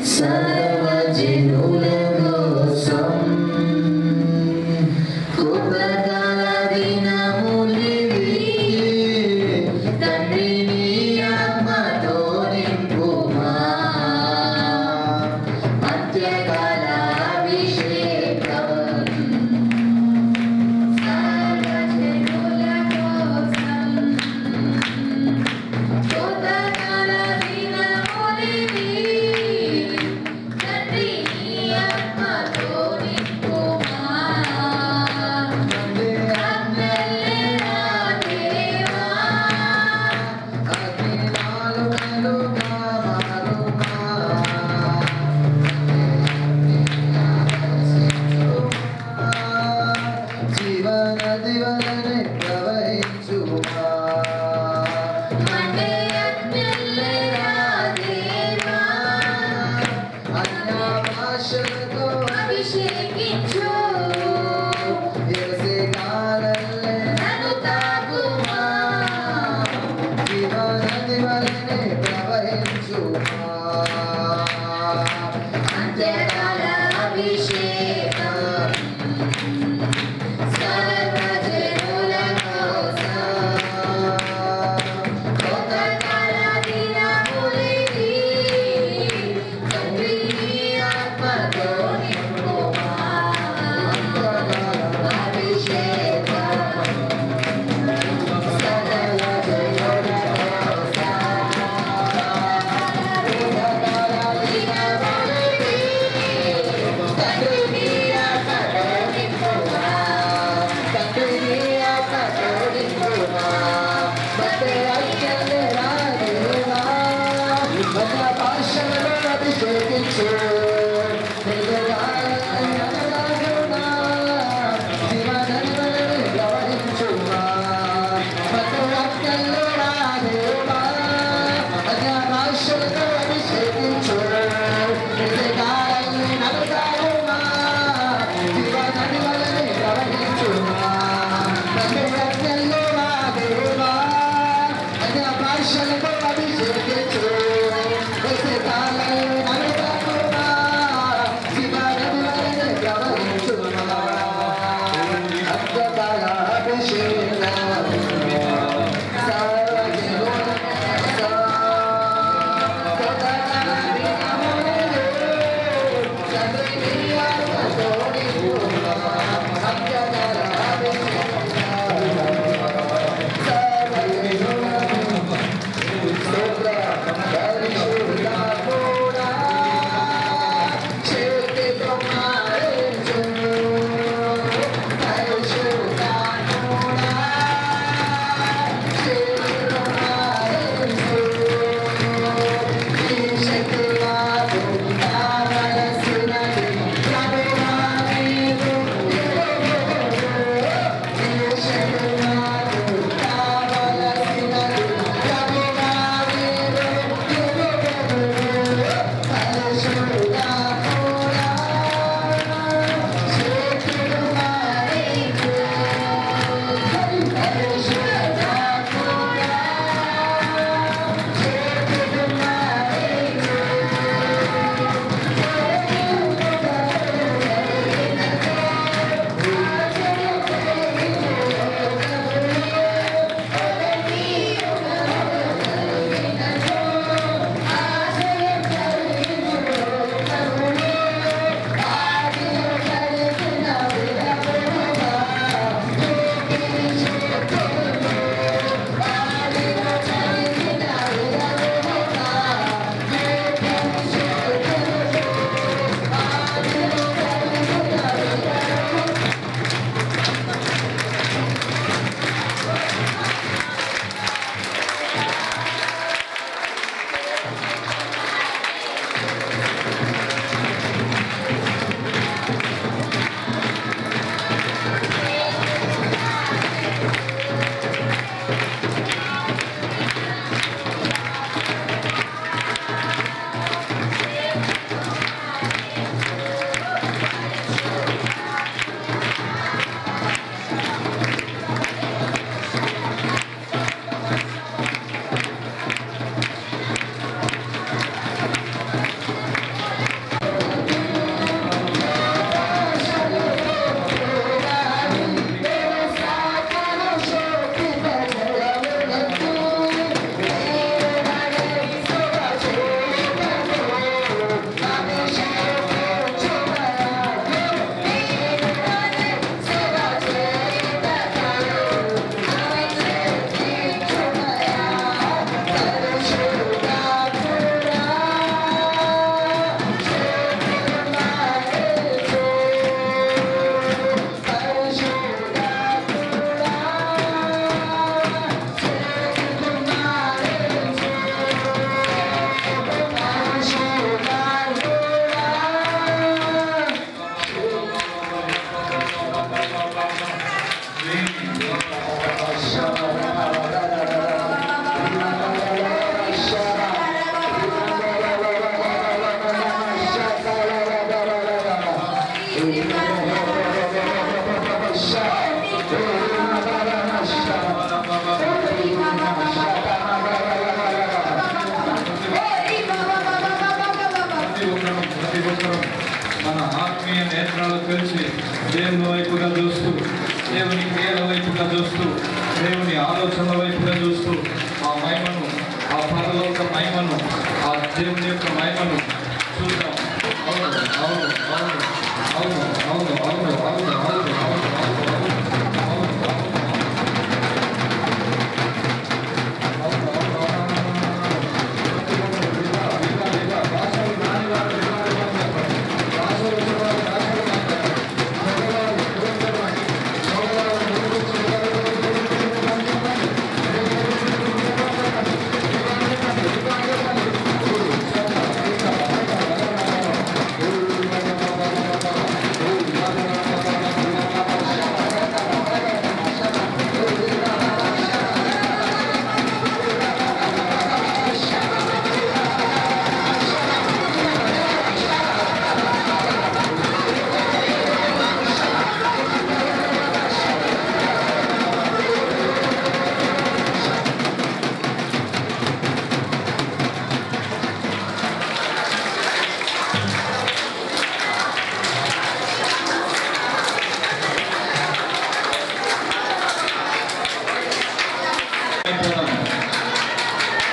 సర్వజనుల కోసం కృతజ్ఞతల దినములివి. తండ్రి నీ ఆత్మతో నింపుమా, అంత్యకాల అభిషేకం. సర్వజనుల కోసం కృతజ్ఞతల దినములివి. తండ్రి నీ ఆత్మతో నింపుమా, అగ్నిలేరా దేవా. అగ్నినాలు వెలుగా మారుమా, జీవనది వలె ప్రవహించుమా. మండే అగ్నిలేరా దేవా. అన్య భాషలతో అభిషేకించు, ఎగసే కాలల్లే నన్ను తాకుమా, జీవనది వలె ప్రవహించుమా. అంత్యకాల అభిషేకం. సర్వజనుల కోసం కృతజ్ఞతల దినములివి. తండ్రి నీ ఆత్మతో నింపుమా, అభిషేకం. సర్వజనుల కోసం దినములివి. తండ్రి నీ ఆత్మతో నింపుమా, తండ్రి నీ ఆత్మతో నింపుమా. మధ్య ఐక్యలేరా దేవా. అన్య భాషలలో అభిషేకించు, తెలుగుగానలాగునా. జీవనది వలె ప్రవహించుమా. మధ్య ఐక్యలేరా దేవా. అన్య భాషలతో అభిషేకించు, తెలుగుగానలాగునా. జీవనది వలె ప్రవహించుమా. మధ్య ఐక్యలేరా దేవా. అన్య భాషలతో అభిషేకించు, తెలుగుగానలాగునా. జీవనది వలె ప్రవహించుమా. అంత్యకాల అభిషేకం. సర్వజనుల కోసం ఆత్మీయ నేత్రాలు తెలిసి దేవుని వైపుగా చూస్తూ, దేవుని క్రియల వైపుగా చూస్తూ, దేవుని ఆలోచనల వైపుగా చూస్తూ ఆ మహిమను, ఆ పరలోక మహిమను, ఆ దేవుని యొక్క మహిమను చూద్దాం. అవును అవును అవును అవును అవును అవును అవును అవును అవును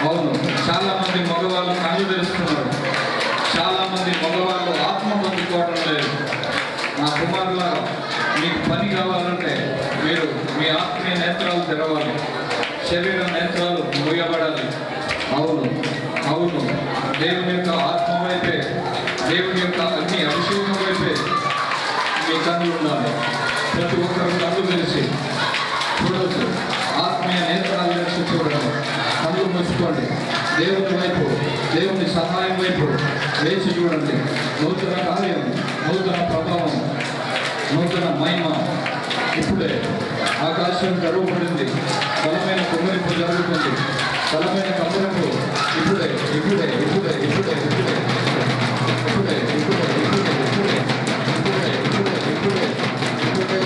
అవును, చాలా మంది మగవాళ్ళు కళ్ళు తెరుస్తున్నారు. చాలా మంది మగవాళ్ళు ఆత్మ పొందుకోవడం లేదు. నా కుమారులారా, మీకు పని కావాలంటే మీరు మీ ఆత్మీయ నేత్రాలు తెరవాలి, శరీర నేత్రాలు మూయబడాలి. అవును అవును, దేవుని యొక్క ఆత్మ వైపే, దేవుని యొక్క అగ్ని అభిషేకం వైపే మీ కన్నులు ఉండాలి. ప్రతి ఒక్కరు కళ్ళు తెలిసి చూడవచ్చు, ఆత్మీయ నేత్రాలు తెరిచి చూడండి. కళ్ళు మూసుకోండి, దేవుని వైపు, దేవుని సహాయం వైపు వేచి చూడండి. నూతన కార్యం, నూతన ప్రభావం, నూతన మహిమ ఇప్పుడే ఆకాశం తెరవబడింది. బలమైన కుమ్మరింపు జరుగుతుంది. బలమైన కమ్మరింపు ఇప్పుడే ఇప్పుడే ఇప్పుడే ఇప్పుడే ఇప్పుడే ఇప్పుడే ఇప్పుడే ఇప్పుడే ఇప్పుడే ఇప్పుడే ఇప్పుడే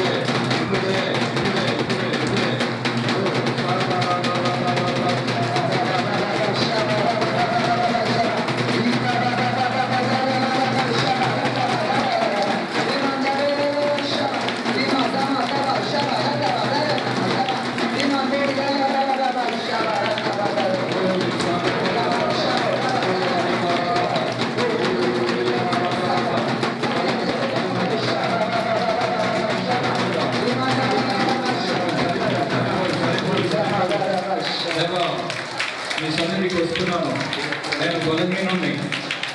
ఇప్పుడే ఇప్పుడే మీ సన్నిధికి వస్తున్నాను. నేను బలహీనుణ్ణి,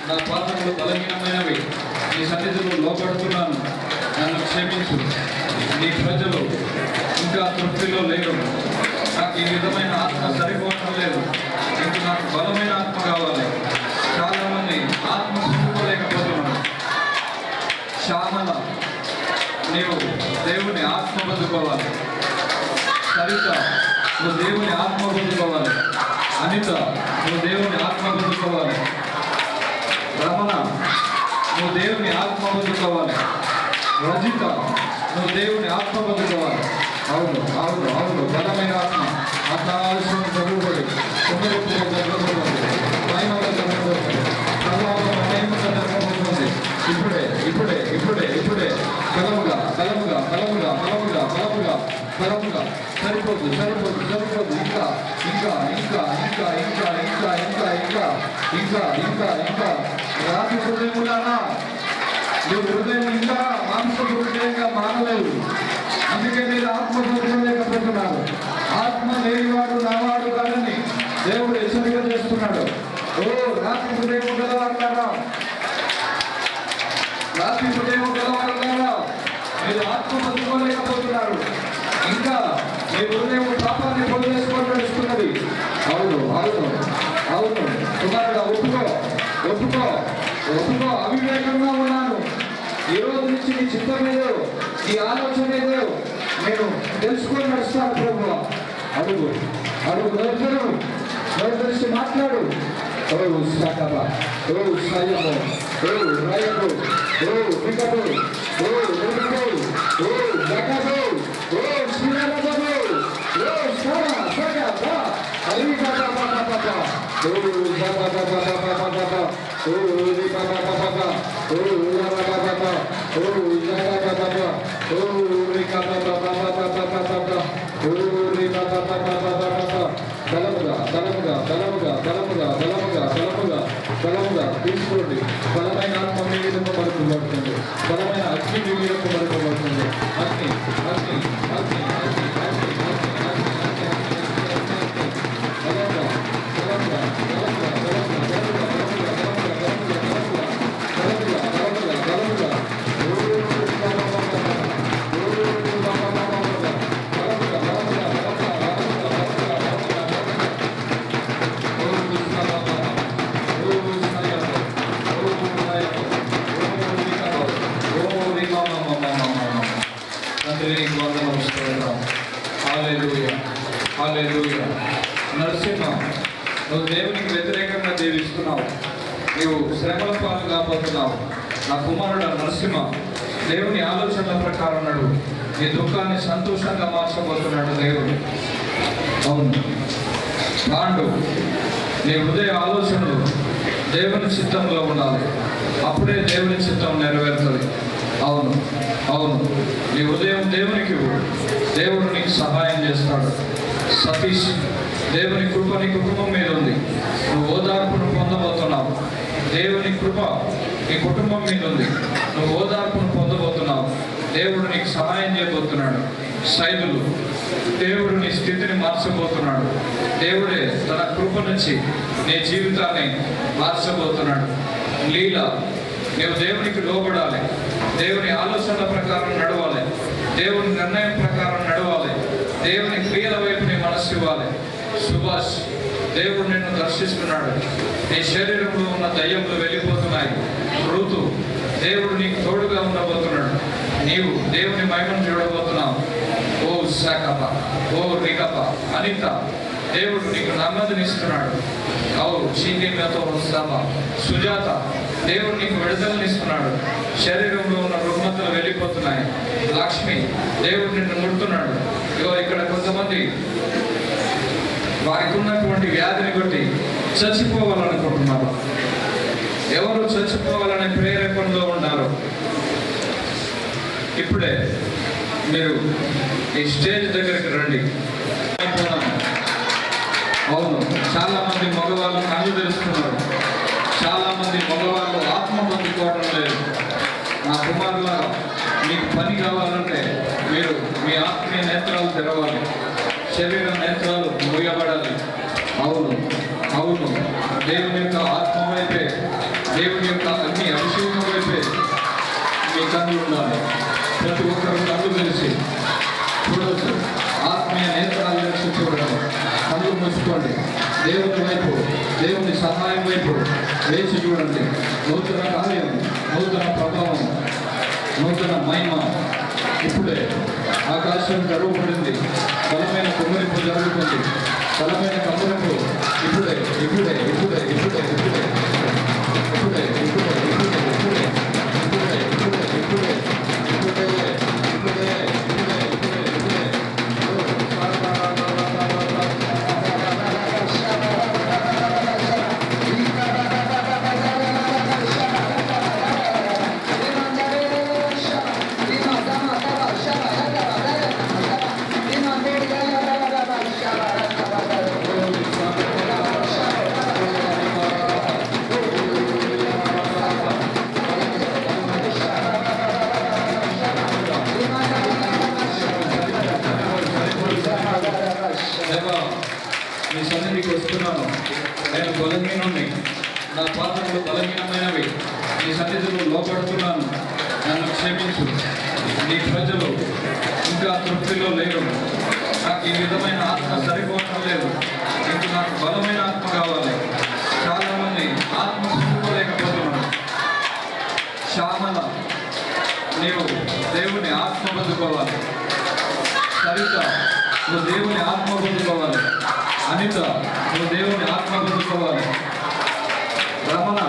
నా పాత్రలు బలహీనమైనవి. నీ సన్నిధిలో లోపడుతున్నాను, నన్ను క్షమించు. నీ ప్రజలు ఇంకా తృప్తిలో లేరు. నాకు ఈ విధమైన ఆత్మ సరిపోవడం లేదు. ఇంక నాకు బలమైన ఆత్మ కావాలి. చాలామంది ఆత్మ చూసుకోలేకపోతున్నాను. శ్యామల, నీవు దేవుని ఆత్మ పొందుకోవాలి. సరిత, నువ్వు దేవుని ఆత్మ పొందుకోవాలి. అనిత, నువ్వు దేవుని ఆత్మ పొందుకోవాలి. రమణ, నువ్వు దేవుని ఆత్మ పొందుకోవాలి. రజిత, నువ్వు దేవుని ఆత్మ పొందుకోవాలి. అవును అవును అవును, బలమైన ఆత్మ ఆకాశం చదువుబడి కుమ్మరింపులో జరగబోతుంది. మహిమగా జరగబోతుంది. ప్రభావం మహిమగా జరగబోతుంది. ఇప్పుడే ఇప్పుడే ఇప్పుడే ఇప్పుడే బలముగా బలముగా బలముగా బలముగా బలముగా బలముగా. సరిపోదు సరిపోదు సరిపోదు. ఇంకా ఇంకా ఇంకా ఇంకా ఇంకా ఇంకా ఇంకా ఇంకా ఇంకా ఇంకా ఇంకా రాత్రి హృదయములానా, నీ హృదయం ఇంకా మాంస హృదయంగా మానలేదు. అందుకే మీరు ఆత్మ పొందలేకపోతున్నారు. ఆత్మ లేనివాడు నావాడు కాదని దేవుడు హెచ్చరిక చేస్తున్నాడు. ఓ రాత్రి హృదయం గలవాడుతారా, రాత్రి హృదయం గలవాడుతారా, మీరు ఆత్మ పొందుకోలేకపోతున్నారు. ఇంకా మీ హృదయం పాపాన్ని పొందేసుకొని నడుస్తున్నది. అవును అవును అవును, కుమారుడు ఒప్పుకో ఒప్పుకో ఒప్పుకో. అవివేకంగా ఉన్నాను, ఈ రోజు నుంచి నీ చిత్తం ఏదో, నీ ఆలోచన ఏదో నేను తెలుసుకొని నడుస్తాను ప్రభువా. అడుగు అడుగు, నోరు మాట్లాడు. ఓ శాఖ, ఓ సాయము, ఓ రాయకు, ఓ వికటు, ఓ వెలుగు, ఓ జగదు, ఓ శ్రీరథము, ఓ సర సగ అలి బాబా బాబా బాబా, ఓ బాబా బాబా బాబా బాబా, ఓ రి బాబా బాబా, ఓ రా బాబా బాబా, ఓ తీసుకోండి. బలమైన ఆత్మ మీ మీద మరుపబడుతుంది. బలమైన అగ్ని మీ మీద మరుపబడుతుంది. అగ్ని అగ్ని అగ్ని అగ్ని అగ్ని బలంగా బలంగా బలంగా నరసింహ, నువ్వు దేవునికి వ్యతిరేకంగా జీవిస్తున్నావు. నీవు శ్రమల పాలు కాబోతున్నావు. నా కుమారుడు నరసింహ, దేవుని ఆలోచనల ప్రకారం నడు. నీ దుఃఖాన్ని సంతోషంగా మార్చబోతున్నాడు దేవుడు. అవును పాండు, నీ హృదయ ఆలోచనలు దేవుని చిత్తంలో ఉండాలి. అప్పుడే దేవుని చిత్తం నెరవేరుతుంది. అవును అవును, నీ హృదయం దేవునికి దేవుడు నీకు సహాయం చేస్తాడు. సతీష్, దేవుని కృప నీ కుటుంబం మీద ఉంది. నువ్వు ఓదార్పును పొందబోతున్నావు. దేవుని కృప నీ కుటుంబం మీద ఉంది. నువ్వు ఓదార్పును పొందబోతున్నావు. దేవుడు నీకు సహాయం చేయబోతున్నాడు. సైదులు, దేవుడు నీ స్థితిని మార్చబోతున్నాడు. దేవుడే తన కృప నుంచి నీ జీవితాన్ని మార్చబోతున్నాడు. లీల, నీవు దేవునికి లోబడాలి. దేవుని ఆలోచనల ప్రకారం నడవాలి. దేవుని నిర్ణయం ప్రకారం నడవాలి. దేవుని క్రియల వైపు నీ మనస్సు ఇవ్వాలి. సుభాష్, దేవుడు నిన్ను దర్శిస్తున్నాడు. నీ శరీరంలో ఉన్న దయ్యములు వెళ్ళిపోతున్నాయి. ఋతు, దేవుడు నీకు తోడుగా ఉండబోతున్నాడు. నీవు దేవుని మహిమను చూడబోతున్నావు. ఓ శాఖప, ఓ రిగప. అనిత, దేవుడు నీకు నెమ్మదినిస్తున్నాడు. ఓ చీకటితో వస్తావా. సుజాత, దేవుడు నీకు విడుదలనిస్తున్నాడు. శరీరంలో ఉన్న రుగ్మతలు వెళ్ళిపోతున్నాయి. లక్ష్మి, దేవుడు నిన్ను ముడుతున్నాడు. ఇగో ఇక్కడ కొంతమంది వారికి ఉన్నటువంటి వ్యాధిని కొట్టి చచ్చిపోవాలనుకుంటున్నారు. ఎవరు చచ్చిపోవాలనే ప్రేరేపణలో ఉన్నారు. ఇప్పుడే మీరు ఈ స్టేజ్ దగ్గరికి రండి. అవును, చాలా మంది మగవాళ్ళు కళ్ళు తెలుస్తున్నారు. చాలా మంది మగవాళ్ళు ఆత్మ పొందుకోవడం లేదు. నా కుమారుల, మీకు పని కావాలంటే మీరు మీ ఆత్మీయ నేత్రాలు తెరవాలి. శరీర నేత్రాలు మూయబడాలి. అవును అవును, దేవుని యొక్క ఆత్మ వైపే, దేవుని యొక్క అన్ని అభిషేకం వైపే మీ కన్నులు ఉండాలి. ప్రతి ఒక్కరు కళ్ళు తెలిసి చూడవచ్చు. ఆత్మీయ నేత్రాలు తెలిసి చూడండి. కళ్ళు మూసుకోండి. దేవుని వైపు, దేవుని సహాయం వైపు వేచి చూడండి. నూతన కార్యం, నూతన ప్రభావం, నూతన మహిమ ఇప్పుడే. ఆకాశం తెరవబడింది. బలమైన కుమ్మరింపు జరుగుతుంది. బలమైన కమ్మరింపు ఇప్పుడే ఇప్పుడే ఇప్పుడే ఇప్పుడే ఇప్పుడే ఇప్పుడే ఇప్పుడే ఇప్పుడే ఇప్పుడే ఇప్పుడే ఇప్పుడే మీ సన్నిధికి వస్తున్నాను. నేను బలహీనుణ్ణి, నా పాత్రలు బలహీనమైనవి. నీ సన్నిధిలో లోపడుతున్నాను. నన్ను క్షమించు. నీ ప్రజలు ఇంకా తృప్తిలో లేరు. నాకు ఈ విధమైన ఆత్మ సరిపోవటం లేదు. ఇంక నాకు బలమైన ఆత్మ కావాలి. చాలామంది ఆత్మ పొందుకోలేకపోతున్నాను. శ్యామల, నీవు దేవుని ఆత్మ పొందుకోవాలి. సరిత, నువ్వు దేవుని ఆత్మ పొందుకోవాలి. అనిత, నువ్వు దేవుని ఆత్మ పొందుకోవాలి. రమణ,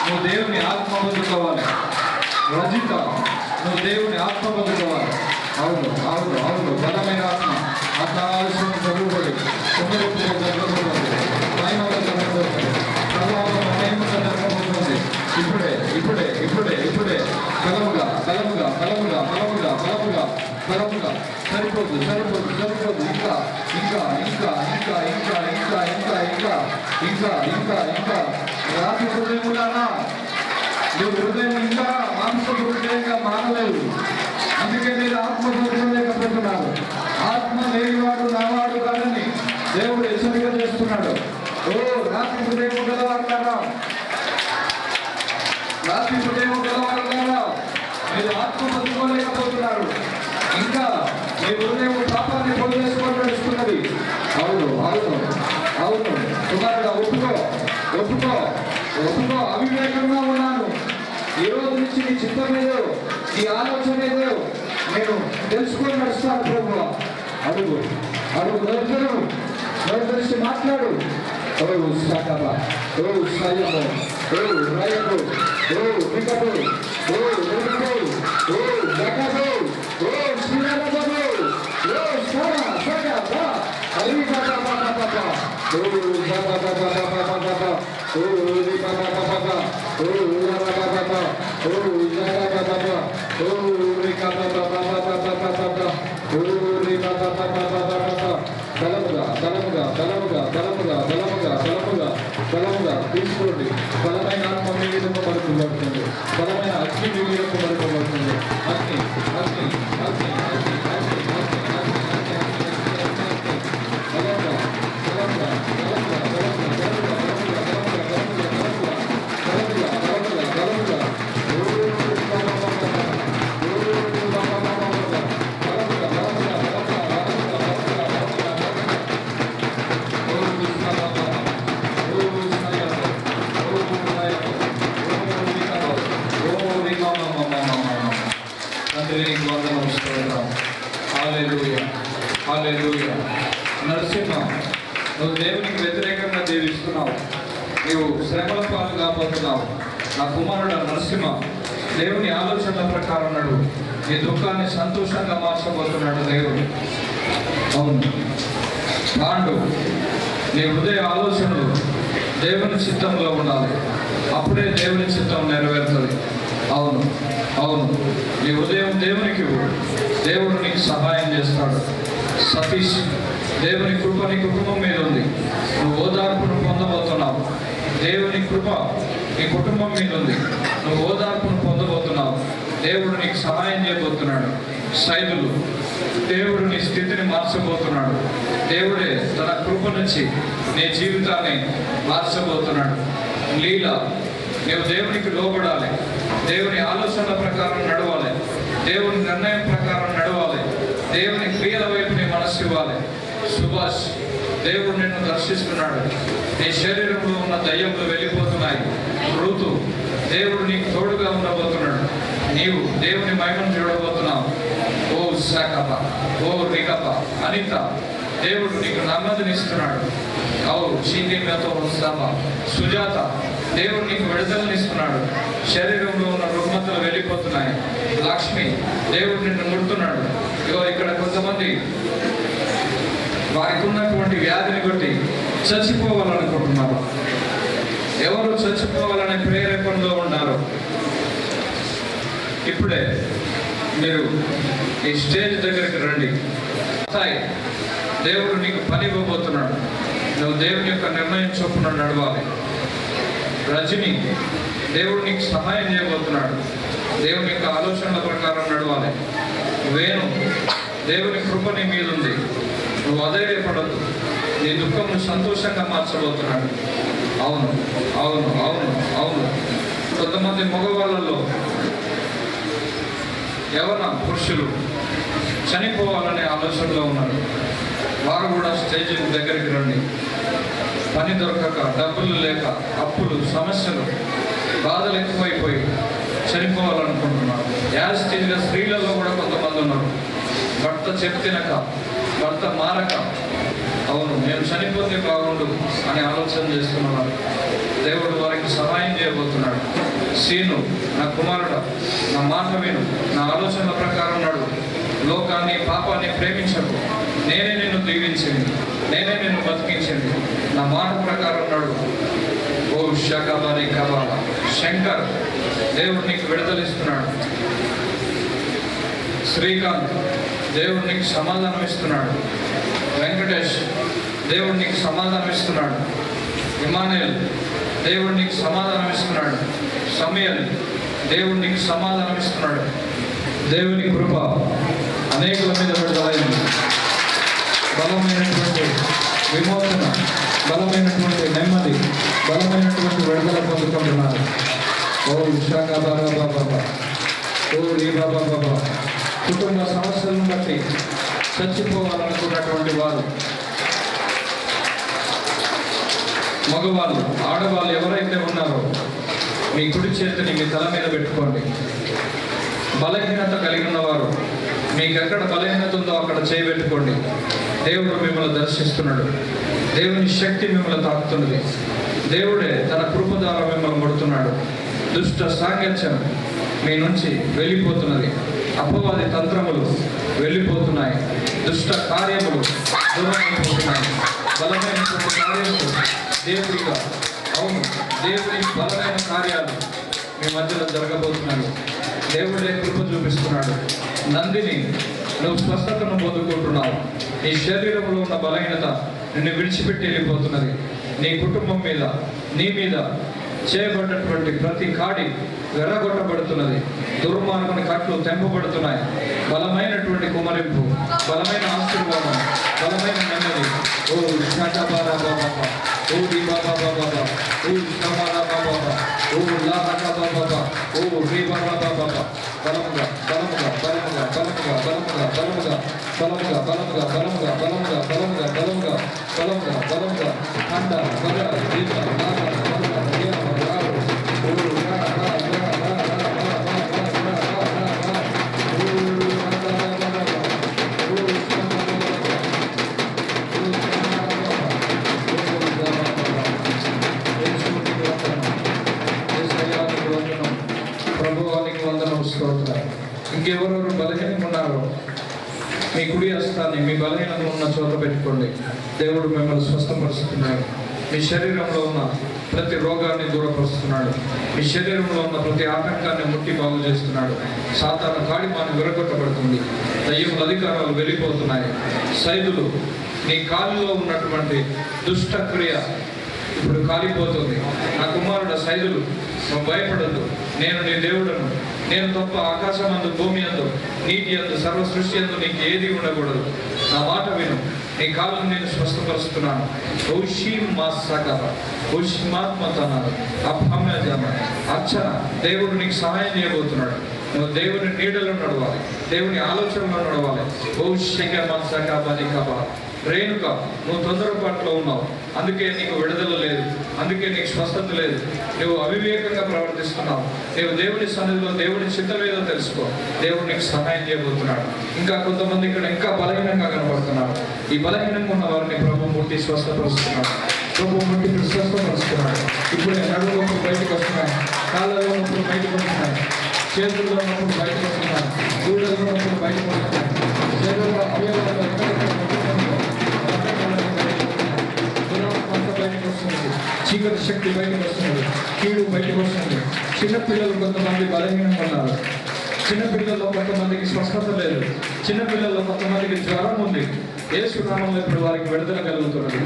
నువ్వు దేవుని ఆత్మ పొందుకోవాలి. రజిత, నువ్వు దేవుని ఆత్మ పొందుకోవాలి. అవును అవును అవును, బలమైన ఆత్మ. ఆకాశం చదువుబడి ప్రభావం జరగబోతుంది. ఇప్పుడే ఇప్పుడే ఇప్పుడే ఇప్పుడే బలముగా బలముగా బలముగా బలముగా బలముగా సరిపోదు సరిపోదు సరిపోదు ఇంకా ఇంకా ఇంకా ఇంకా ఇంకా ఇంకా ఇంకా ఇంకా ఇంకా ఇంకా ఇంకా రాత్రి హృదయములానా మీరు హృదయం ఇంకా మాంస హృదయంగా మానలేదు. అందుకే మీరు ఆత్మ పొందలేకపోతున్నారు. ఆత్మ లేనివాడు నావాడు కాదని దేవుడు హెచ్చరిక చేస్తున్నాడు. ఓ రాత్రి హృదయం గలవారులారా, రాత్రి హృదయం గలవారులారా, మీరు ఆత్మ పొందుకోలేకపోతున్నారు. ఇంకా మీ హృదయం పాపాన్ని పొందు చేసుకొని నడుస్తున్నది. అవును అవును అవును కుమారుడా, ఒప్పుకో ఒప్పుకో ఒప్పుకో. అవివేకంగా ఉన్నాను, ఈ రోజు నుంచి నీ చిత్తం ఏదో, నీ ఆలోచన ఏదో నేను తెలుసుకొని నడుస్తాను ప్రభువా. అడుగు అడుగు, నోరు మాట్లాడు. ఓ శాఖ, ఓ సాయము, ఓ రాయము, ఓ వికటు, ఓ వెలుగు, ఓ జగదు, ఓ శ్రీరామము, ఓ సారా సగ అరి బాబా బాబా బాబా, ఓ బాబా బాబా బాబా బాబా, ఓ రి బాబా బాబా, ఓ బాబా బాబా, ఓ జగద బాబా, ఓ రి బాబా బాబా బాబా బాబా, ఓ రి బాబా బాబా బాబా. బలముగా బలముగా బలముగా బలముగా బలముగా బలముగా బలముగా తీసుకోండి. బలమైన ఆత్మ మీ మీద పడుకోబడుతుంది. బలమైన అగ్ని మీ మీద పడుకోబడుతుంది. అగ్ని అగ్ని అగ్ని అగ్ని అగ్ని అగ్ని బలంగా బలంగా బలంగా బలంగా బలంగా బలంగా బలంగా నరసింహ, నువ్వు దేవునికి వ్యతిరేకంగా జీవిస్తున్నావు. నీవు శ్రమల పాలు కాబోతున్నావు. నా కుమారుడు నరసింహ, దేవుని ఆలోచనల ప్రకారం నడు. నీ దుఃఖాన్ని సంతోషంగా మార్చబోతున్నాడు దేవుడు. అవును పాండు, నీ హృదయ ఆలోచనలు దేవుని చిత్తంలో ఉండాలి. అప్పుడే దేవుని చిత్తం నెరవేరుతుంది. అవును అవును, నీ హృదయం దేవునికి దేవుడు నీకు సహాయం చేస్తాడు. సతీష్, దేవుని కృప నీ కుటుంబం మీద ఉంది. నువ్వు ఓదార్పును పొందబోతున్నావు. దేవుని కృప నీ కుటుంబం మీద ఉంది. నువ్వు ఓదార్పును పొందబోతున్నావు. దేవుడు నీకు సహాయం చేయబోతున్నాడు. సైదులు, దేవుడు నీ స్థితిని మార్చబోతున్నాడు. దేవుడే తన కృప నుంచి నీ జీవితాన్ని మార్చబోతున్నాడు. లీల, నీవు దేవునికి లోబడాలి. దేవుని ఆలోచనల ప్రకారం నడవాలి. దేవుని నిర్ణయం ప్రకారం నడవాలి. దేవుని క్రియల వైపు నీ మనస్సు ఇవ్వాలి. సుభాష్, దేవుడు నిన్ను దర్శిస్తున్నాడు. నీ శరీరంలో ఉన్న దయ్యములు వెళ్ళిపోతున్నాయి. ఋతు, దేవుడు నీకు తోడుగా ఉండబోతున్నాడు. నీవు దేవుని మహిమను చూడబోతున్నావు. ఓ శాఖప, ఓ రికప. అనిత, దేవుడు నీకు నెమ్మదినిస్తున్నాడు. ఓ చీనితో సభ. సుజాత, దేవుడు నీకు విడుదలనిస్తున్నాడు. శరీరంలో ఉన్న రుగ్మతలు వెళ్ళిపోతున్నాయి. లక్ష్మి, దేవుడు నిన్ను ముడుతున్నాడు. ఇగో ఇక్కడ కొంతమంది వారికి ఉన్నటువంటి వ్యాధిని బట్టి చచ్చిపోవాలనుకుంటున్నారు. ఎవరు చచ్చిపోవాలనే ప్రేరేపణలో ఉన్నారు. ఇప్పుడే మీరు ఈ స్టేజ్ దగ్గరికి రండి. దేవుడు నీకు పని ఇవ్వబోతున్నాడు. నువ్వు దేవుని యొక్క నిర్ణయం చొప్పున నడవాలి. రజని, దేవుడు నీకు సహాయం చేయబోతున్నాడు. దేవుని యొక్క ఆలోచనల ప్రకారం నడవాలి. వేణు, దేవుని కృప నీ మీద ఉంది. నువ్వు అధైర్యపడద్దు. నీ దుఃఖంను సంతోషంగా మార్చబోతున్నాడు. అవును అవును అవును అవును. కొంతమంది మగవాళ్ళలో యవన పురుషులు చనిపోవాలనే ఆలోచనలో ఉన్నారు. వారు కూడా స్టేజ్ దగ్గరికి రండి. పని దొరకక, డబ్బులు లేక, అప్పులు, సమస్యలు, బాధలు ఎక్కువైపోయి చనిపోవాలనుకుంటున్నారు. యాజిటీగా స్త్రీలలో కూడా కొంతమంది ఉన్నారు. భర్త చెప్తినక, భర్త మారక, అవును నేను చనిపోతే బాగుండు అని ఆలోచన చేస్తున్నారు. దేవుడు వారికి సహాయం చేయబోతున్నాడు. సీను, నా కుమారుడు, నా మాట విను, నా ఆలోచనల ప్రకారం నడు. లోకాన్ని, పాపాన్ని ప్రేమించకు. నేనే నిన్ను దీవించింది, నేనే నిన్ను బతికించింది. నా మాట ప్రకారం నడు. ఓ షకబరి కబాల. శంకర్, దేవుడు నీకు విడుదలిస్తున్నాడు. శ్రీకాంత్ దేవుడు నీకు సమాధానం ఇస్తున్నాడు. వెంకటేష్ దేవుడు నీకు సమాధానం ఇస్తున్నాడు. ఇమానుయేల్ దేవుడు నీకు సమాధానం ఇస్తున్నాడు. సమయల్ దేవుడు నీకు సమాధానం ఇస్తున్నాడు. దేవుని కృప అనేకుల మీద విడుదలైంది. బలమైనటువంటి విమోచన, బలమైనటువంటి నెమ్మది, బలమైనటువంటి విడుదల పొందుకుంటున్నారు. ఓ విశాఖ బాబా, ఓ రీ బాబా. కుటుంబ సమస్యలను బట్టి చచ్చిపోవాలనుకున్నటువంటి వారు, మగవాళ్ళు, ఆడవాళ్ళు ఎవరైతే ఉన్నారో మీ కుడి చేతిని మీ తల మీద పెట్టుకోండి. బలహీనత కలిగి ఉన్నవారు మీకు ఎక్కడ బలహీనత ఉందో అక్కడ చేయబెట్టుకోండి. దేవుడు మిమ్మల్ని దర్శిస్తున్నాడు. దేవుని శక్తి మిమ్మల్ని తాకుతున్నది. దేవుడే తన కృప ద్వారా మిమ్మల్ని ముడుతున్నాడు. దుష్ట సాంగత్యం మీ నుంచి వెళ్ళిపోతున్నది. అపవాది తంత్రములు వెళ్ళిపోతున్నాయి. దుష్ట కార్యములు దూరమైపోతున్నాయి. బలమైనటువంటి కార్యములు దేవుడిగా, అవును, దేవుని బలమైన కార్యాలు మీ మధ్యలో జరగబోతున్నాయి. దేవుడే కృప చూపిస్తున్నాడు. నందిని, నువ్వు స్వస్థతను పొందుకుంటున్నావు. నీ శరీరంలో ఉన్న బలహీనత నిన్ను విడిచిపెట్టి వెళ్ళిపోతున్నది. నీ కుటుంబం మీద, నీ మీద చేయబడినటువంటి ప్రతి కాడి వెరగొట్టబడుతున్నది. దుర్మార్గుని కట్లు తెంపబడుతున్నాయి. బలమైనటువంటి కుమరింపు, బలమైన ఆశీర్వాదం, బలమైన నెమ్మది. ఓ షాటాబారా బాబా, ఓ రీ బాబా బాబా, ఓ షమారా బాబా, ఓ లాహా బాబా, ఓ రీ బాబా బాబా. బలముగా బలముగా బలముగా బలముగా బలముగా బలముగా బలముగా బలముగా బలముగా బలముగా బలముగా బలముగా బలముగా బలముగా అండ బల దీప ప్రభువానికి వందనం స్తోత్రం. ఇంకెవరెవరు బలహీనంగా ఉన్నారో మీ కుడి హస్తాన్ని మీ బలహీనంగా ఉన్న చోట పెట్టుకోండి. దేవుడు మిమ్మల్ని స్వస్థపరుస్తున్నాడు. మీ శరీరంలో ఉన్న ప్రతి రోగాన్ని దూరపరుస్తున్నాడు. మీ శరీరంలో ఉన్న ప్రతి ఆటంకాన్ని ముట్టి బాగు చేస్తున్నాడు. సాతాను కాడిమాను విరగొట్టబడుతుంది. దయ్యముల అధికారాలు వెళ్ళిపోతున్నాయి. సైదులు, నీ కాలులో ఉన్నటువంటి దుష్ట క్రియ ఇప్పుడు కాలిపోతుంది. నా కుమారుడు సైదులు, నువ్వు భయపడద్దు, నేను నీ దేవుడను. నేను తప్ప ఆకాశం అందు, భూమి అందు, నీటి అందు, సర్వ సృష్టి అందు నీకు ఏది ఉండకూడదు. నా మాట విను, నీ కాళ్ళను నేను స్వస్థపరుస్తున్నాను. అర్చన, దేవుడు నీకు సహాయం చేయబోతున్నాడు. నువ్వు దేవుని నీడలో నడవాలి, దేవుని ఆలోచనలో నడవాలి. రేణుక, నువ్వు తొందరపాటులో ఉన్నావు, అందుకే నీకు విడుదల లేదు, అందుకే నీకు స్వస్థత లేదు. నువ్వు అవివేకంగా ప్రవర్తిస్తున్నావు. నువ్వు దేవుని సన్నిధిలో దేవుని చిత్తం ఏదో తెలుసుకో. దేవుడు నీకు సహాయం చేయబోతున్నాడు. ఇంకా కొంతమంది ఇక్కడ ఇంకా బలహీనంగా కనబడుతున్నారు. ఈ బలహీనంగా ఉన్న వారిని ప్రభు ముట్టి స్వస్థపరుస్తున్నాడు. ప్రభు ముట్టి స్వస్థపరుస్తున్నాడు. ఇప్పుడే నడువులో బయటకు వస్తున్నాయి, కాళ్ళలో ఉన్నప్పుడు బయటకు వస్తున్నాయి, చేతుల్లో ఉన్నప్పుడు బయటకు వస్తున్నాయి, గూడలో ఉన్నప్పుడు బయటకు వస్తున్నాయి, శరీరంలో అవయవాలు బయటకు వస్తుంది, చీకటి శక్తి బయటకు వస్తుంది, కీడు బయటకు వస్తుంది. చిన్నపిల్లలు కొంతమంది బలహీనంగా ఉన్నారు. చిన్నపిల్లల్లో కొంతమందికి స్వస్థత లేదు. చిన్నపిల్లల్లో కొంతమందికి జ్వరం ఉంది. యేసునామంలో ఇప్పుడు వారికి విడుదల కలుగుతున్నది.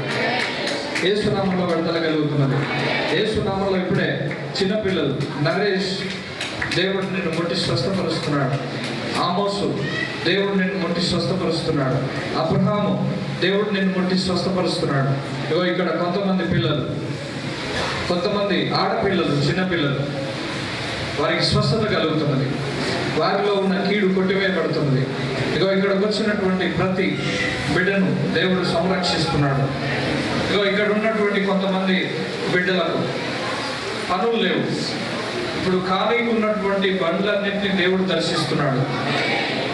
యేసునామంలో విడుదల కలుగుతున్నది. యేసునామంలో ఇప్పుడే చిన్నపిల్లలు, నరేష్, దేవుడు నిన్ను ముట్టి స్వస్థపరుస్తున్నాడు. ఆమోసు, దేవుడు నిన్ను ముట్టి స్వస్థపరుస్తున్నాడు. అబ్రహాము, దేవుడు నిన్ను ముట్టి స్వస్థపరుస్తున్నాడు. ఇగో ఇక్కడ కొంతమంది పిల్లలు, కొంతమంది ఆడపిల్లలు, చిన్నపిల్లలు, వారికి స్వస్థత కలుగుతున్నది. వారిలో ఉన్న కీడు కొట్టివేయబడుతున్నది. ఇగో ఇక్కడికి వచ్చినటువంటి ప్రతి బిడ్డను దేవుడు సంరక్షిస్తున్నాడు. ఇగో ఇక్కడ ఉన్నటువంటి కొంతమంది బిడ్డలకు పనులు లేవు. ఇప్పుడు ఖాళీగా ఉన్నటువంటి బండ్లన్నింటినీ దేవుడు దర్శిస్తున్నాడు.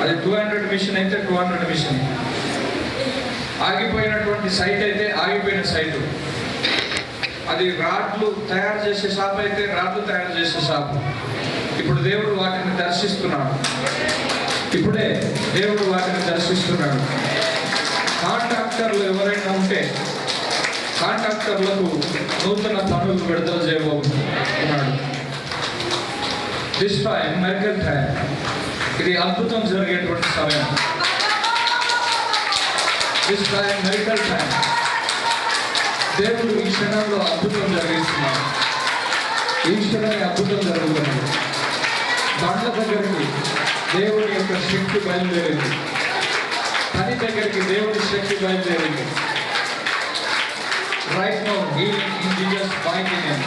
అది 200 మిషన్ అయితే 200 మిషన్, ఆగిపోయినటువంటి సైట్ అయితే ఆగిపోయిన సైటు, అది రాడ్లు తయారు చేసే షాప్ అయితే రాడ్లు తయారు చేసే షాపు. ఇప్పుడు దేవుడు వాటిని దర్శిస్తున్నాడు. ఇప్పుడే దేవుడు వాటిని దర్శిస్తున్నాడు. కాంట్రాక్టర్లు ఎవరైనా ఉంటే కాంట్రాక్టర్లకు నూతన పనులు విడుదల చేయబోతున్నాడు. This time, mercantile, ఇది అద్భుతం జరిగేటువంటి సమయం. This time miracle time. దేవుడు ఈ క్షణంలో అద్భుతం జరిగిస్తున్నాడు. ఈ క్షణాన్ని అద్భుతం జరుగుతున్నది. బండ్ల దగ్గరికి దేవుడి యొక్క శక్తి బయలుదేరింది. పని దగ్గరికి దేవుడి శక్తి బయలుదేరింది. Right now healing in Jesus mighty name.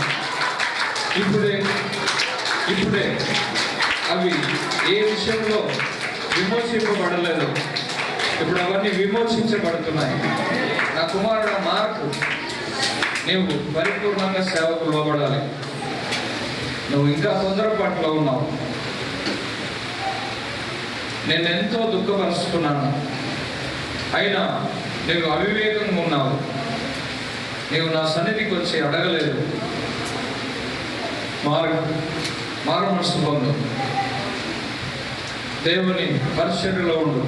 ఇప్పుడే అవి ఏ విషయంలో విమోచింపబడలేదు, ఇప్పుడు అవన్నీ విమోచించబడుతున్నాయి. నా కుమారుడు మార్కు, నీవు పరిపూర్ణంగా సేవకు లోబడాలి. నువ్వు ఇంకా తొందరపాటులో ఉన్నావు. నేను ఎంతో దుఃఖపరుస్తున్నాను, అయినా నీవు అవివేకంగా ఉన్నావు. నీవు నా సన్నిధికి వచ్చి అడగలేదు. మారు మనసు పొందు. దేవుని పరిచర్యలో ఉండు.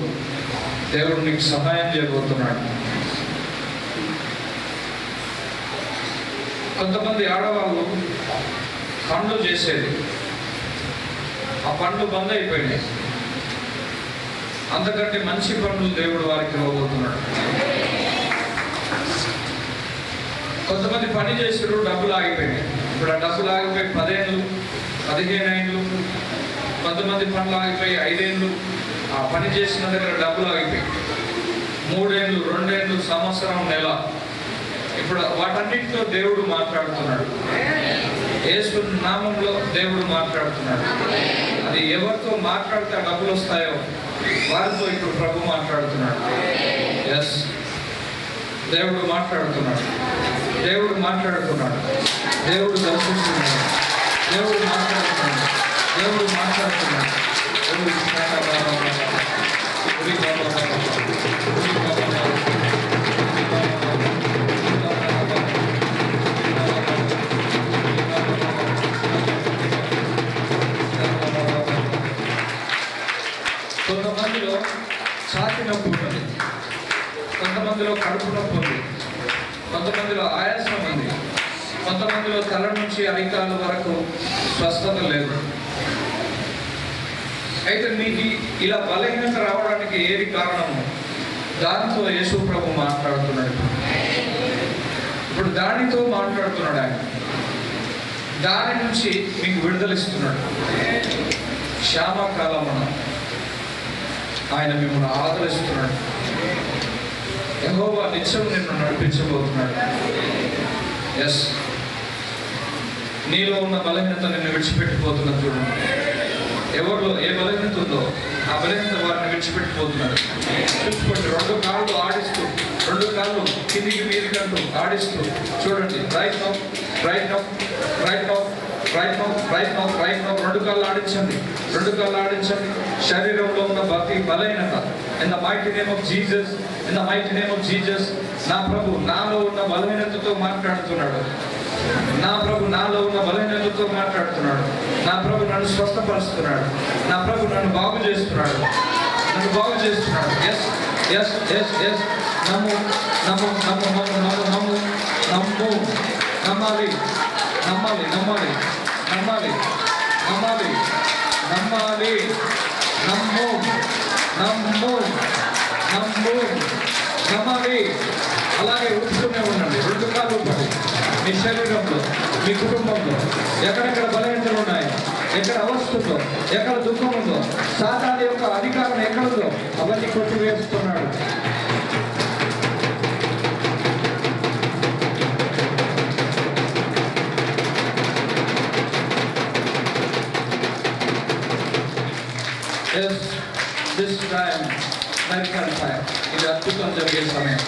దేవుడు నీకు సహాయం చేయబోతున్నాడు. కొంతమంది ఆడవాళ్ళు పండ్లు చేసేది, ఆ పండ్లు బంద్ అయిపోయినాయి. అంతకంటే మంచి పండ్లు దేవుడు వారికి ఇవ్వబోతున్నాడు. కొంతమంది పని చేసారు, డబ్బులు ఆగిపోయినాయి. ఇప్పుడు ఆ డబ్బులు ఆగిపోయి 10 ఏళ్ళు 15 ఏళ్ళు, కొంతమంది పనులు ఆగిపోయి 5 ఏళ్ళు. ఆ పని చేసిన దగ్గర డబ్బులు ఆగిపోయి 3 ఏళ్ళు 2 ఏళ్ళు, సంవత్సరం, నెల. ఇప్పుడు వాటన్నిటితో దేవుడు మాట్లాడుతున్నాడు. యేసు నామంలో దేవుడు మాట్లాడుతున్నాడు. అది ఎవరితో మాట్లాడితే డబ్బులు వస్తాయో వారితో ఇప్పుడు ప్రభు మాట్లాడుతున్నాడు. ఎస్, దేవుడు మాట్లాడుతున్నాడు. దేవుడు మాట్లాడుతున్నాడు. దేవుడు దర్శిస్తున్నాడు. దేవుడు మాట్లాడుతున్నాడు. దేవుడు మాట్లాడుతున్నాడు. కొంతమందిలో ఛాతి నొప్పి ఉంటుంది, కొంతమందిలో కడుపు నొప్పి ఉంది, కొంతమందిలో ఆయాసం ఉంది, కొంతమందిలో తల నుంచి అరికాల వరకు స్వస్థత లేదు. అయితే మీకు ఇలా బలహీనత రావడానికి ఏది కారణము? దానితో యేసు ప్రభు మాట్లాడుతున్నాడు. ఇప్పుడు దానితో మాట్లాడుతున్నాడు ఆయన. దాని నుంచి మీకు విడుదలిస్తున్నాడు. క్షామకాలమున ఆయన మిమ్మల్ని ఆదరిస్తున్నాడు. యెహోవా నిత్యం నిన్ను నడిపించబోతున్నాడు. ఎస్, నీలో ఉన్న బలహీనత నిన్ను విడిచిపెట్టిపోతున్నది. చూడండి, ఎవరిలో ఏ బలహీనత ఉందో ఆ బలహీనత వారిని విడిచిపెట్టిపోతున్నారు. చూసుకోండి, 2 కాళ్ళు ఆడిస్తూ, 2 కాళ్ళు కిందికి మీదికంటూ ఆడిస్తూ చూడండి. Right now, right now, right now, right now, right now, right now. 2 కాళ్ళు ఆడించండి, 2 కాళ్ళు ఆడించండి. శరీరంలో ఉన్న ప్రతి బలహీనత in the mighty name of Jesus, in the mighty name of Jesus. నా ప్రభు నాలో ఉన్న బలహీనతతో మాట్లాడుతున్నాడు. నా ప్రభు నాలో ఉన్న బలహీనతతో మాట్లాడుతున్నాడు. నా ప్రభు నన్ను స్వస్థపరుస్తున్నాడు. నా ప్రభు నన్ను బాగు చేస్తున్నాడు. నన్ను బాగు చేస్తున్నాడు. Yes yes yes yes. నమ్ము నమ్ము నమ్ము నమ్ము నమ్ము నమ్ము నమ్ము. నమ్మాలి నమ్మాలి నమ్మాలి నమ్మాలి నమ్మాలి నమ్మాలి. నమ్ము నమ్ము నమ్ము నమ్మాలి. అలాగే ఉంచుతూనే ఉండండి. 2 కాళ్ళు పడి మీ శరీరంలో, మీ కుటుంబంలో ఎక్కడెక్కడ బలహీనతలు ఉన్నాయో, ఎక్కడ అవస్థ ఉందో, ఎక్కడ దుఃఖం ఉందో, సాతాను యొక్క అధికారం ఎక్కడుందో అవన్నీ కొట్టివేస్తున్నాడు. This time miracle time. ఇది అద్భుతం జరిగే సమయం.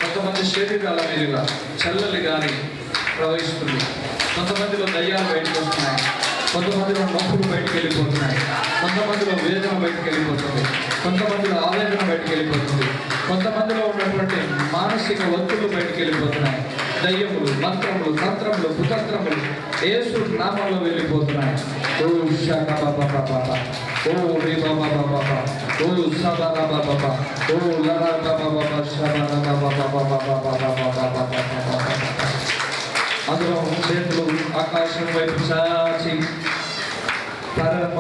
కొంతమంది శరీరాల మీదుగా చల్లలి గాలి ప్రవహిస్తుంది. కొంతమందిలో దయ్యాలు బయటకు వస్తున్నాయి. కొంతమందిలో నొప్పులు బయటకు వెళ్ళిపోతున్నాయి. కొంతమందిలో వేదన బయటకు వెళ్ళిపోతుంది. కొంతమందిలో ఆవేదన బయటకు వెళ్ళిపోతుంది. కొంతమందిలో ఉన్నటువంటి మానసిక ఒత్తిళ్లు బయటకు వెళ్ళిపోతున్నాయి. దయ్యములు, మంత్రములు, తంత్రములు, కుతంత్రములు యేసు నామంలో వెళ్ళిపోతున్నాయి. ఓ షాకా బాబా బాబా, ఓ రే బాబా బాబా, ఓ సబా బాబా బాబా, ఓ లరా బాబా బాబా, షబా బాబా బాబా బాబా బాబా బాబా. అందులో చేతులు ఆకాశం వైపు చాచి పరమ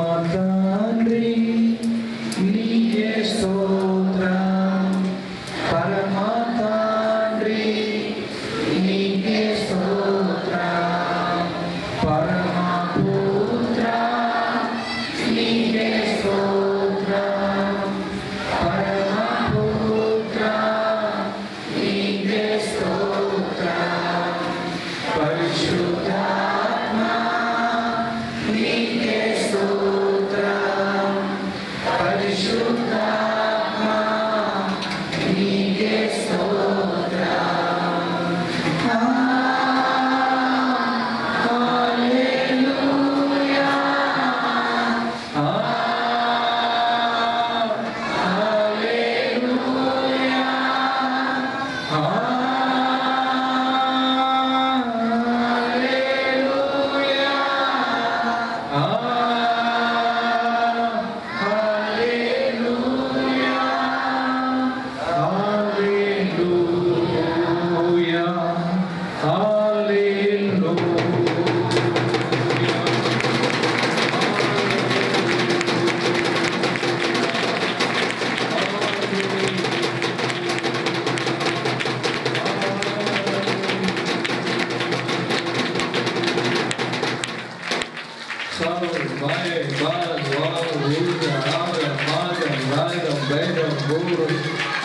Saul, Vai, Baz, Val, Uza, Ara, Maga, Raga, Bega, Buru,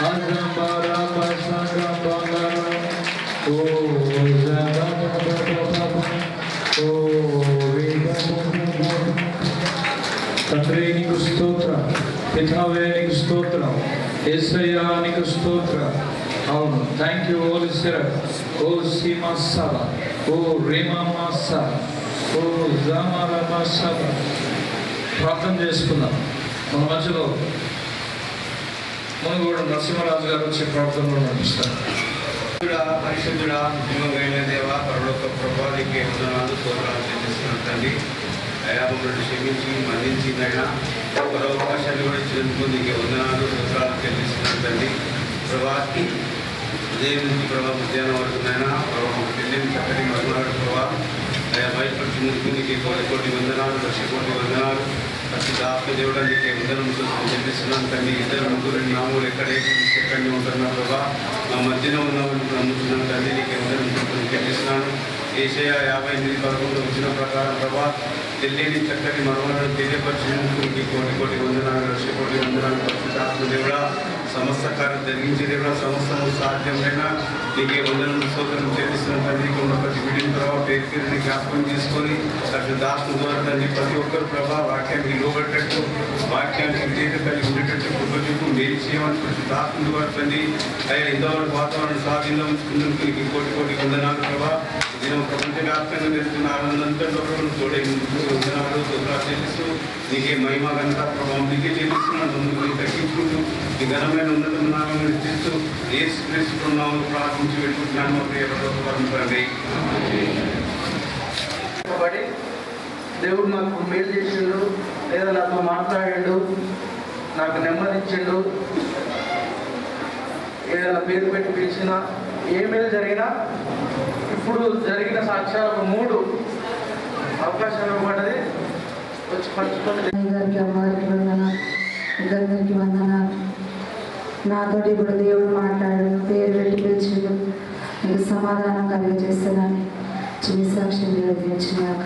Azam, Bara, Basanga, Bangara, తండ్రి నీకు స్తోత్రం, పితావే నీకు స్తోత్రం, యేసయ్యా నీకు స్తోత్రం. అవును, థ్యాంక్ యూ హోలీ స్పిరిట్. ఓ సీమాసా, ఓ రేమాసా, ఓ జామారమాసా. ప్రార్థన చేసుకుందాం. మన మధ్యలో మునుగోడు నరసింహరాజు గారు వచ్చి ప్రార్థనలో నడిపిస్తారు. పరిశుద్ధుడా, నిమ్మగైన దేవ, పరలోక ప్రభావికి వందనాలు స్తోత్రాలు చెల్లిస్తున్నాను తండ్రి. అయా మమ్మల్ని క్షమించి మన్నించిందైనా ఒక అవకాశాన్ని కూడా ఇచ్చినందుకు నీకు వందనాలు స్తోత్రాలు చెల్లిస్తున్నాను తండ్రి. ప్రభా ఉదయం నుంచి ప్రభా మధ్యాహ్నం వరకునైనా ప్రభావ పెళ్ళిని చక్కటి మరునాడు ప్రభా అయా బయటపడుతున్నందుకు నీకు కోటి వందనాలు, 1,00,000,000 వందనాలు. పరిశుద్ధాత్మ దేవుడా నీకే వందనం చెల్లిస్తున్నాను తండ్రి. 2-3 నామూలు ఎక్కడెక్కడిని ఉంటున్నా ప్రభా మా మధ్యన ఉన్నామని నమ్ముతున్నాను తండ్రి. నీకే వందనం చెల్లిస్తున్నాను. ఏషయా 58:11 వచ్చిన ప్రకారం ప్రభా తెలియని చక్కటి మర్మాలను తెలియపరిచినందుకు నీకు కోటి వందనాలు, 1,00,000,000 వందనాలు. పరిశుద్ధాత్మ దేవుడా సమస్త కార్యం జరిగించే దేవుడా సమస్తము సాధ్యమైన నీకే వందనం స్తోత్రం చెల్లిస్తున్నాను తండ్రి. ప్రతి వీడిని ప్రభావ పేరుని జ్ఞాపకం చేసుకొని పరిశుద్ధాత్మ ద్వారా తండ్రి ప్రతి ఒక్కరు ప్రభా వాక్యానికి లోబట్టేట్టు, వాక్యానికి విధేయత కలిగి ఉండేటట్టు కృపజుకు మేలు చేయమని పరిశుద్ధాత్మ ద్వారా తండ్రి. అయ్యా ఇంతవరకు వాతావరణం స్వాధీనంలో ఉంచుకున్నందుకు నీకు కోటి వందనాలు ప్రభా. నేను ప్రపంచవ్యాప్తంగా జరుగుతున్న ఆనందంతో తోడే వందనాలు స్తోత్రాలు చెల్లిస్తూ నీకే మహిమ ఘనత ప్రభావం నీకే చెల్లిస్తున్నాను. ముందుకు నీకు తగ్గించుకుంటూ నీ ఘనమైన ఉన్నత నామమును ఇస్తూ యేసుక్రీస్తు నామములో ప్రార్థించి పెట్టుకుంటున్నాను మా ప్రియ తండ్రి. దేవుడు నాకు మేలు చేసిండు, లేదా నాతో మాట్లాడాడు, నాకు నెమ్మది ఇచ్చిండు. ఏదైనా పేరు పెట్టి పిలిచినా ఏమేమి జరిగినా ఇప్పుడు జరిగిన సాక్ష్యాలకు 3 అవకాశాలు ఇవ్వబడ్డది. వచ్చి పంచుకొని గారికి అమ్మగారికి వందనాలు, ఇద్దరికి వందనాలు. నాతోటి ఇప్పుడు దేవుడు మాట్లాడాడు, పేరు పెట్టి పిలిచిండు, నీకు సమాధానం కలిగజేస్తున్నాను. చిన్న సాక్ష్యం నిర్వహించినాక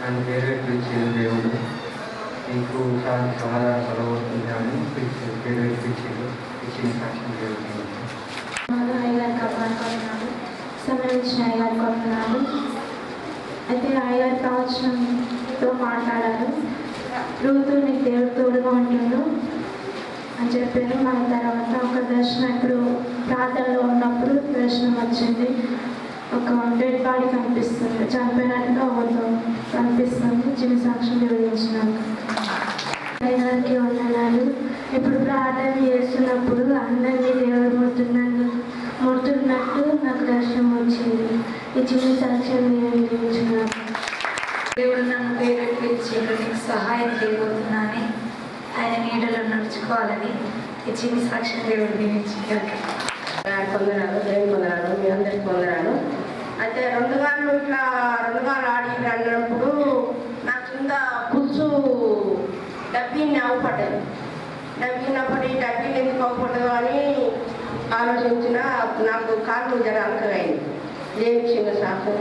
నన్ను పేరు పిలిచింది దేవుడు, నీకు చాలా సమాధానం కలగబోతుంది అని పేరు పిలిచిండు. ఇచ్చిన సాక్ష్యం దేవుడు అయ్యగారికి అవ్వాలనుకుంటున్నాను, సంబంధించిన అయ్యగారికి కొంటున్నాను. అయితే అయ్యగారి ప్రవచనంతో మాట్లాడారు. రూతు నీకు దేవుడు తోడుగా ఉంటుండు అని చెప్పారు. మన తర్వాత ఒక దర్శనం, ఇప్పుడు ప్రార్థనలో ఉన్నప్పుడు దర్శనం వచ్చింది. ఒక డెడ్ బాడీ కనిపిస్తుంది, చనిపోయినట్టుగా ఒకతో కనిపిస్తుంది. చిన్న సాక్ష్యం వివరించినాక అయ్యగారికి వందనాలు. ఇప్పుడు ప్రార్థన చేస్తున్నప్పుడు అందరినీ దేవుడు ముడుతున్నట్టు నాకు దర్శనం వచ్చింది. ఈ చిన్న సాక్ష్యం వివరించినాక దేవుడు నన్ను పేరు పిలిచిండు, నీకు సహాయం చేయబోతున్నానని, ఆయన నీడలో నడుచుకోవాలని ఈ చిన్న సాక్ష్యం దేవుడు దీవించారు. పొందనాలు, దేవుని పొందనాలు, మీ అందరికి పొందనాలు. అయితే 2 గాళ్ళు ఇట్లా 2 గాళ్ళు ఆడి అన్నప్పుడు నా కింద పులుసు డబ్బీని అవపడ్డది. డబ్బీనప్పటి డబ్బీని ఎందుకు అవపడ్డదు అని ఆలోచించిన నాకు కాళ్ళు జర అంకమైంది. దేవుని చిన్న సాక్ష్యం.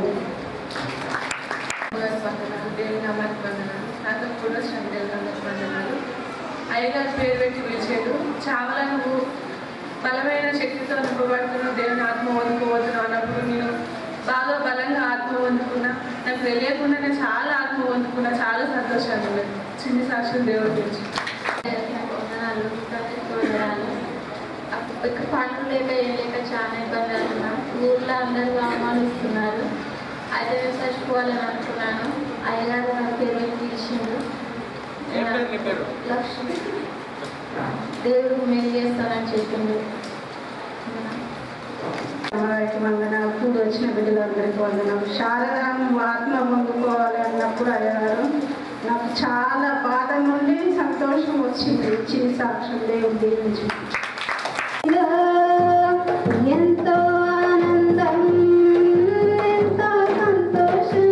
దేవుని నామానికి వందనాలు. నాతో కూడా శ్రమదేవునికి వందనాలు. అయ్యగారు పేరు పెట్టి పిలిచాడు. చాలా నువ్వు బలమైన శక్తితో నింపబడుతున్నావు, దేవుని ఆత్మ పొందుకోబోతున్నావు అన్నప్పుడు నేను బాగా బలంగా ఆత్మ పొందుకున్నా. నాకు తెలియకుండానే చాలా ఆత్మ పొందుకున్నా. చాలా సంతోషంగా ఉంది. చిన్న సాక్ష్యం దేవుడి గురించి. వందనాలు, వందనాలు. ఇక్కడ పనులు లేక ఏం లేక చాలా ఇబ్బంది ఉన్నా. ఊర్లో అందరూ అవమానిస్తున్నారు. అయితే నేను చచ్చిపోవాలని అనుకున్నాను. అయ్యగారు నాకు పేరు తీసిండు. లక్ష్మి దేవుడు మేలు చేస్తానని చెప్పిండు. అమ్మగారికి వందనాలు, కూడి వచ్చిన బిడ్డలందరికీ వందనాలు. శారదాను ఆత్మ పొందుకోవాలి అన్నప్పుడు అయ్యారు నాకు చాలా బాధ నుండి సంతోషం వచ్చింది. చిన్న సాక్ష్యం దేవుడు దీవించి. ఎంతో ఆనందం, ఎంతో సంతోషం,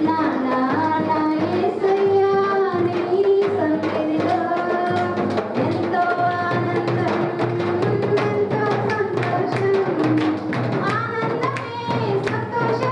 నా యేసయ్యా నీ సన్నిధిలో. ఎంతో ఆనందం, ఎంతో సంతోషం, ఆనందమే సంతోషం.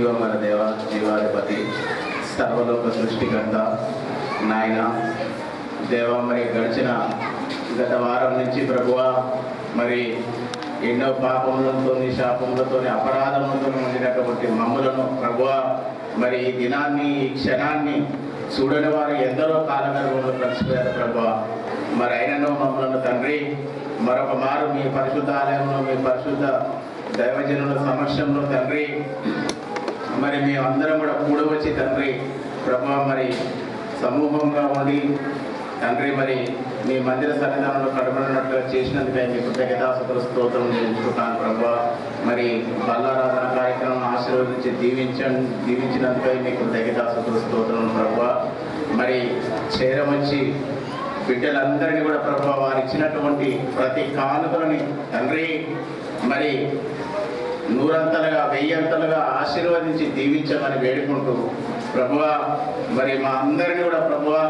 జీవమర దేవ, జీవాధిపతి, సర్వలోక సృష్టికర్త నాయన దేవ, మరి గత వారం నుంచి ప్రభువా మరి ఎన్నో పాపములతో శాపములతో అపరాధములతో ఉండినటువంటి మమ్ములను ప్రభువా మరి ఈ దినాన్ని ఈ క్షణాన్ని చూడని వారు ఎందరో కాలగర్భంలో కలిసిపోయారు ప్రభువా. మరి అయినను మమ్మల్ని తండ్రి మరొక మారు మీ పరిశుద్ధ ఆలయంలో మీ పరిశుద్ధ దైవజనుల సమక్షంలో తండ్రి మరి మేమందరం కూడా కూడవచ్చి తండ్రి ప్రభువా మరి సమూహంగా ఉండి తండ్రి మరి మీ మందిర సన్నిధానంలో కడబడినట్లుగా చేసినందుకే మీకు కృతజ్ఞతాస్తుతులు స్తోత్రం చెల్లించుకుంటాను ప్రభువా. మరి బల్లారాధన కార్యక్రమం ఆశీర్వదించి దీవించినందుకై మీకు కృతజ్ఞతాస్తుతులు స్తోత్రం ప్రభువా. మరి చేరవచ్చి బిడ్డలందరినీ కూడా ప్రభువా వారు ఇచ్చినటువంటి ప్రతి కానుకలని తండ్రి మరి నూరంతలుగా వెయ్యంతలుగా ఆశీర్వదించి దీవించమని వేడుకుంటూ ప్రభువా మరి మా అందరినీ కూడా ప్రభువా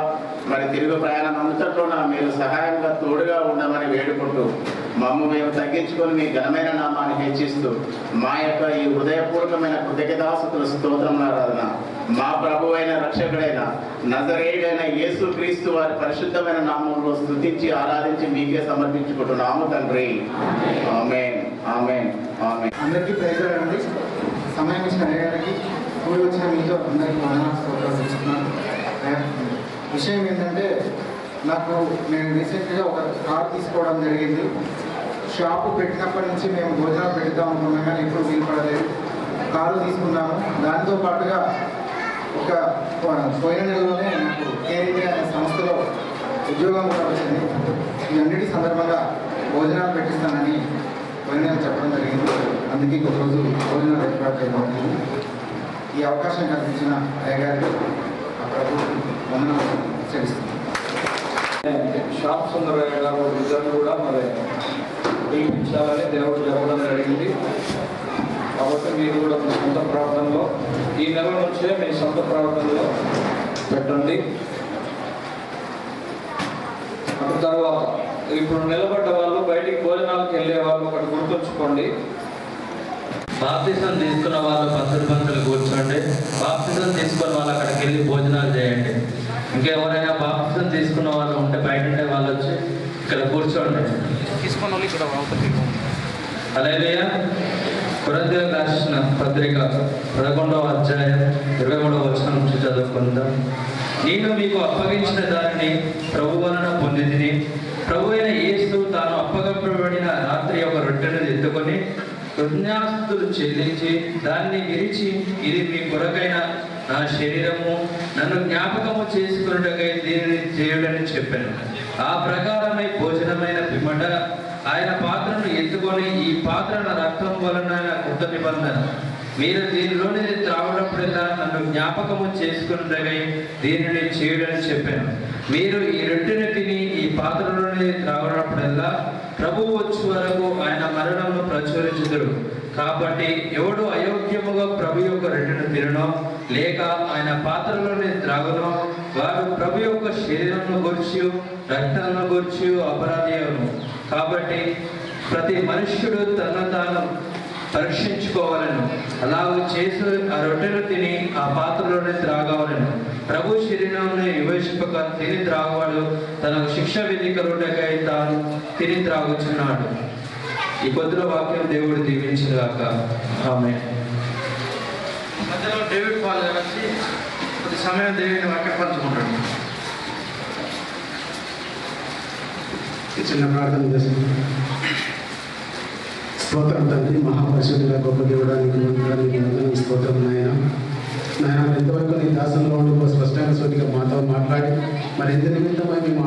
మరి తిరుగు ప్రయాణం అంతట్లో మీరు సహాయంగా తోడుగా ఉండమని వేడుకుంటూ మేము తగ్గించుకొని మీ ఘనమైన నామాన్ని హెచ్చిస్తూ మా యొక్క ఈ హృదయపూర్వకమైన కృతజ్ఞతాస్తుతుల స్తోత్రములారాధన మా ప్రభు అయిన రక్షకుడైన నజరేయుడైన యేసు క్రీస్తు వారి పరిశుద్ధమైన నామంలో స్తుతించి ఆరాధించి మీకే సమర్పించుకుంటున్నాము తండ్రి. ఆమేన్, ఆమేన్, ఆమేన్. అందరికీ ప్రజలండి సమయం ఇచ్చిన అయ్యగారికి కూడి వచ్చిన మీతో అందరికీ స్తోత్రాలు ఇస్తున్నాను. విషయం ఏంటంటే నేను రీసెంట్గా ఒక కార్ తీసుకోవడం జరిగింది. షాపు పెట్టినప్పటి నుంచి మేము భోజనాలు పెడతాం అనుకున్నాం, కానీ ఎప్పుడు వీలు పడలేదు. కారు తీసుకున్నాము. దాంతో పాటుగా పోయిన నెలలోనే నాకు కేర్ ఇండియా అనే సంస్థలో ఉద్యోగం కూడా వచ్చింది. ఇవన్నిటి సందర్భంగా భోజనాలు పెట్టిస్తానని పోయిన నెల చెప్పడం జరిగింది. అందుకే కొద్ది రోజు భోజనాలు ఏర్పాటు చేయడం జరిగింది. ఈ అవకాశం కల్పించిన అయ్యగారికి ఆ ప్రభు వందనాలు చెల్లిస్తున్నాను. శ్యామ్ సుందరయ్య గారు ఇద్దరు కూడా మరి పిలిపించాలని దేవుడు చెప్పడం జరిగింది. కాబట్టి మీరు కూడా మీ సొంత ప్రార్థనలో ఈ నెల నుంచే మీ సొంత ప్రార్థనలో పెట్టండి. అటు తర్వాత ఇప్పుడు నిలబడ్డ వాళ్ళు బయటికి భోజనాలకు వెళ్ళే వాళ్ళు ఒకటి గుర్తుంచుకోండి. బాప్తిజం తీసుకున్న వాళ్ళు పంతులు కూర్చోండి. బాప్తిజం తీసుకున్న వాళ్ళు అక్కడికి వెళ్ళి భోజనాలు చేయండి. ఇంకెవరైనా బాప్తిజం తీసుకున్న వాళ్ళు ఉంటే బయట ఉండే వాళ్ళు వచ్చి ఇక్కడ కూర్చోండి. తీసుకున్న వాళ్ళు ఇక్కడ హల్లెలూయా. కొరింథీయులకు రాసిన పత్రిక 11వ అధ్యాయం 23వ వచనం నుంచి చదువుకుందాం. నేను మీకు అప్పగించిన దానిని ప్రభు వలన పొందితిని. ప్రభు అయిన యేసు తాను అప్పగింపబడిన రాత్రి ఒక రొట్టెను ఎత్తుకొని కృతజ్ఞతాస్తుతులు చెల్లించి దాన్ని విరిచి, ఇది మీ కొరకైన నా శరీరము, నన్ను జ్ఞాపకము చేసుకున్నట్టుగా దీనిని చేయుడని చెప్పాను. ఆ ప్రకారమై భోజనమైన పిమ్మట ఆయన పాత్రను ఎత్తుకొని, ఈ పాత్ర నా రక్తం వలన కొత్త నిబంధన, మీరు దీనిలోని త్రాగడప్పుడల్లా నన్ను జ్ఞాపకము చేసుకున్నట్టుగా దీనిని చేయుడని చెప్పాను. మీరు ఈ రొట్టెను తిని ఈ పాత్రలోని త్రాగడప్పుడల్లా ప్రభువు వచ్చే వరకు ఆయన మరణమును ప్రచురించుదురు. కాబట్టి ఎవడు అయోగ్యముగా ప్రభు యొక్క రొట్టెను తిననో లేక ఆయన పాత్రలోని త్రాగునో వారు ప్రభు యొక్క శరీరమును గురించి రక్తాలను గురించి అపరాధి అగును. కాబట్టి ప్రతి మనుష్యుడు తనను తాను పరీక్షించుకోవాలను. అలాగ చేసి ఆ రొట్టెను తిని ఆ పాత్రలోనే త్రాగవలను. ప్రభు శరీరాన్ని వివేచింపక తిని త్రాగువాడు తనకు శిక్ష విధి కలుగుటకై తాను తిని త్రాగుచున్నాడు. ఈ కొద్దిలో వాక్యం దేవుడు దీవించుగాక. ఆమేన్. మధ్యలో డేవిడ్ పాల్ గారు వచ్చి కొద్ది సమయం దేవుని వాక్యం పంచుకుంటాడు. చిన్న ప్రార్థన చేస్తున్నాం. స్తోత్రం తండ్రి, మహాపరిశుద్ధుల గొప్ప దేవుడానికి వందనం స్తోత్రం నాయన. ఇంతవరకు నీ దాసంలో ఉండి స్పష్టంగా సూటిగా మాతో మాట్లాడి మరి ఎంత నిమిత్తమై మేము